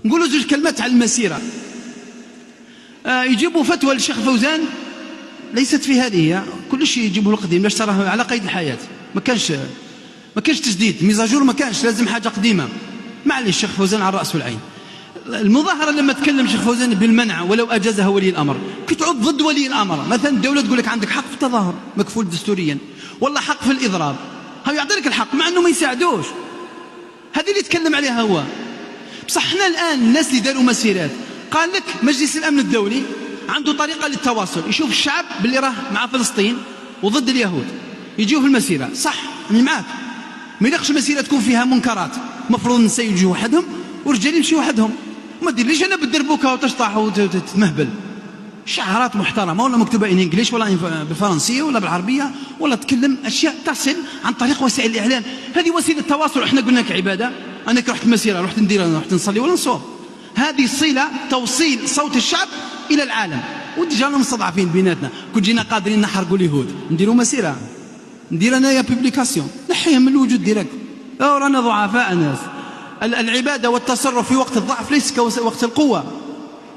نقولوا زوج كلمات على المسيرة. يجيبوا فتوى للشيخ فوزان ليست في هذه، كل شيء يجيبوه القديم باش تراه على قيد الحياة، ما كانش تجديد، ميزاجور ما كانش، لازم حاجة قديمة. معليش الشيخ فوزان على الرأس والعين. المظاهرة لما تكلم الشيخ فوزان بالمنع ولو أجازها ولي الأمر، كي تعود ضد ولي الأمر، مثلا الدولة تقول لك عندك حق في التظاهر مكفول دستوريا، ولا حق في الإضراب، هو يعطي لك الحق مع أنه ما يساعدوش. هذه اللي يتكلم عليها هو. بصح احنا الآن الناس اللي داروا مسيرات، قال لك مجلس الأمن الدولي عنده طريقة للتواصل، يشوف الشعب باللي راه مع فلسطين وضد اليهود، يجيو في المسيرة. صح أنا معاك، ما يلقش المسيرة تكون فيها منكرات، مفروض النساء يجوا وحدهم والرجال يمشيوا وحدهم، وما ديرليش أنا بالدربوكة وتشطح وتتمهبل. شعارات محترمة ولا مكتوبة إن إنجليش ولا بالفرنسية ولا بالعربية، ولا تكلم أشياء تصل عن طريق وسائل الإعلام. هذه وسيلة تواصل. إحنا قلنا لك عبادة، أنا رحت المسيرة، رحت ندير، رحت نصلي ولا نصوم، هذه صلة توصيل صوت الشعب إلى العالم. وديجانا مستضعفين بيناتنا، كون جينا قادرين نحرقوا اليهود نديروا مسيرة، ندير أنايا بيبليكاسيون نحيها من الوجود ديريكت. رانا ضعفاء ناس. العبادة والتصرف في وقت الضعف ليس كوقت القوة.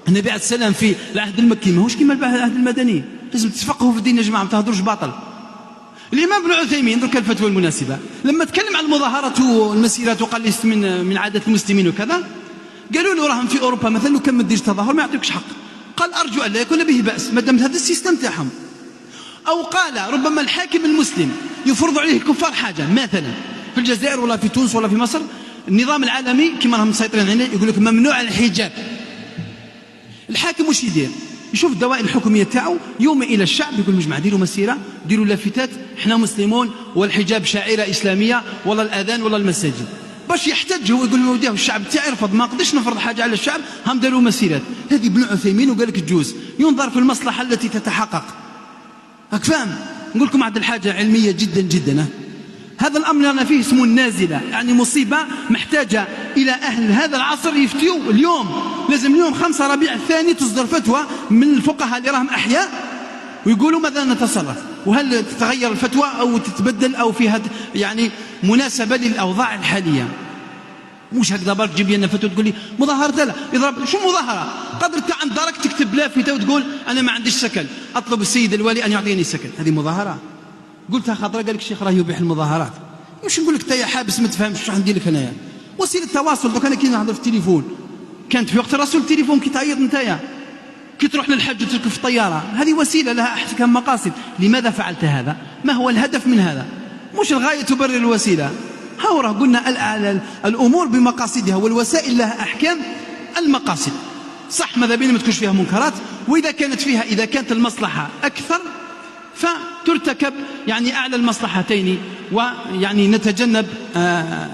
النبي عليه السلام في العهد المكي ماهوش كما العهد المدني، لازم تفقهوا في الدين يا جماعة، ما تهضروش باطل. الإمام ابن عثيمين درك الفتوى المناسبة لما تكلم عن المظاهرات والمسيرات وقال ليست من عادة المسلمين وكذا، قالوا له راهم في أوروبا مثلا لو كان ما ديرش تظاهر ما يعطيكش حق. قال أرجو أن لا يكون به بأس ما دام هذا السيستم تاعهم. أو قال ربما الحاكم المسلم يفرض عليه الكفار حاجة، مثلا في الجزائر ولا في تونس ولا في مصر النظام العالمي كما راهم مسيطرين عليه يقول لك ممنوع الحجاب. الحاكم واش يدير؟ يشوف الدوائر الحكوميه تاعو يوم الى الشعب يقول مجمع ديروا مسيره، ديروا لافتات احنا مسلمون والحجاب شعيره اسلاميه، ولا الاذان ولا المساجد، باش يحتج هو يقول وديه الشعب تاعي رفض، ما قدرش نفرض حاجه على الشعب، هم داروا مسيرات. هذه ابن عثيمين وقال لك تجوز، ينظر في المصلحه التي تتحقق. راك فاهم؟ نقول لكم واحد الحاجه علميه جدا جدا. هذا الأمر رانا فيه اسمه النازلة، يعني مصيبة محتاجة إلى أهل هذا العصر يفتيوا اليوم. لازم اليوم 5 ربيع الثاني تصدر فتوى من الفقهاء اللي راهم أحياء ويقولوا ماذا نتصرف، وهل تتغير الفتوى أو تتبدل أو فيها يعني مناسبة للأوضاع الحالية. مش هكذا برك تجيب لنا فتوى تقول لي مظاهرة، لا يضرب شو مظاهرة؟ قدر انت عند دارك تكتب لافتة وتقول أنا ما عنديش سكن، أطلب السيد الوالي أن يعطيني سكن، هذه مظاهرة؟ قلتها خاطر قال لك الشيخ راه يبيح المظاهرات. واش نقول لك انت يا حابس ما تفهمش واش ندير لك انايا؟ وسيله التواصل. دوك انا كي نهضر في التليفون كانت في وقت الرسول التليفون كي تعيط نتايا، كي تروح للحج وتركب في الطياره، هذه وسيله لها احكام مقاصد. لماذا فعلت هذا؟ ما هو الهدف من هذا؟ مش الغايه تبرر الوسيله. ها راه قلنا الامور بمقاصدها والوسائل لها احكام المقاصد. صح ماذا بينا ما تكونش فيها منكرات، واذا كانت فيها اذا كانت المصلحه اكثر فترتكب يعني أعلى المصلحتين، ويعني نتجنب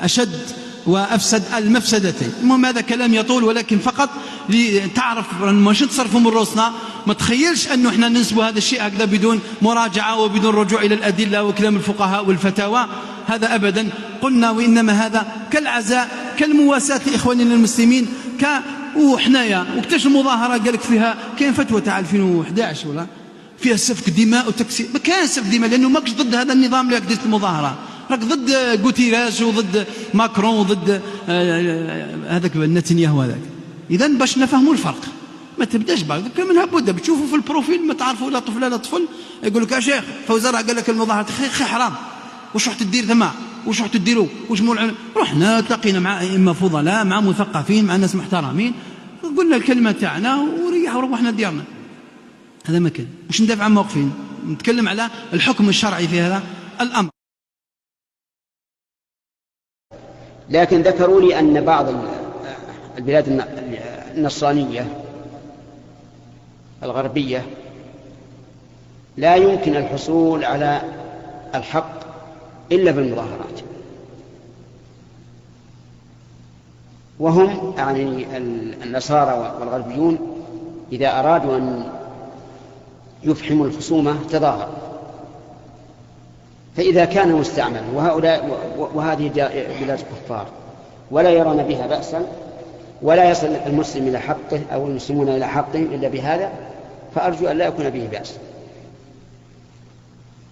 أشد وأفسد المفسدتين. المهم هذا كلام يطول، ولكن فقط لتعرف مش نتصرفوا من رؤوسنا. ما تخيلش أنه إحنا ننسبوا هذا الشيء هكذا بدون مراجعة وبدون رجوع إلى الأدلة وكلام الفقهاء والفتاوى، هذا أبدا. قلنا وإنما هذا كالعزاء كالمواساة لإخواننا المسلمين وحنايا. وكتاش المظاهرة قال لك فيها كاين فتوى تاع 2011 ولا فيها سفك دماء وتكسير. ما كان سفك دماء لأنه ماكش ضد هذا النظام اللي ديت المظاهرة، راك ضد غوتيراس وضد ماكرون وضد هذاك نتنياهو هذاك. إذا باش نفهموا الفرق ما تبداش بعد منها بدا بتشوفوا في البروفيل ما تعرفوا لا طفل لا طفل يقول لك يا شيخ فوزان قال لك المظاهرات خي حرام، واش رحت دير ثما، واش رحت ديروا، واش رحنا تلاقينا مع ائمه فضلاء مع مثقفين مع ناس محترمين قلنا الكلمه تاعنا وريحوا وروحنا ديارنا. هذا ما كان. مش ندافع عن موقفين، نتكلم على الحكم الشرعي في هذا الأمر. لكن ذكروا لي أن بعض البلاد النصرانية الغربية لا يمكن الحصول على الحق إلا بالمظاهرات، وهم يعني النصارى والغربيون إذا أرادوا أن يفحموا الخصومة تظاهر. فإذا كان مستعملا وهذه بلاد كفار ولا يرون بها بأسا ولا يصل المسلم إلى حقه أو المسلمون إلى حقهم إلا بهذا، فأرجو أن لا يكون به بأس.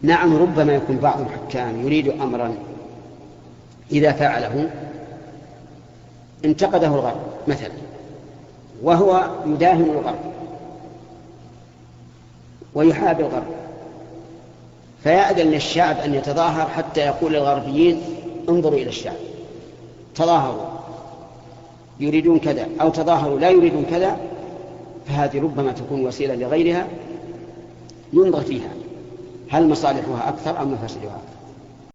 نعم ربما يكون بعض الحكام يريد أمرا إذا فعله انتقده الغرب مثلا وهو يداهن الغرب ويحارب الغرب، فيأذن للشعب أن يتظاهر حتى يقول للغربيين انظروا إلى الشعب، تظاهروا يريدون كذا أو تظاهروا لا يريدون كذا، فهذه ربما تكون وسيلة لغيرها ينظر فيها هل مصالحها أكثر أم مفاسدها أكثر.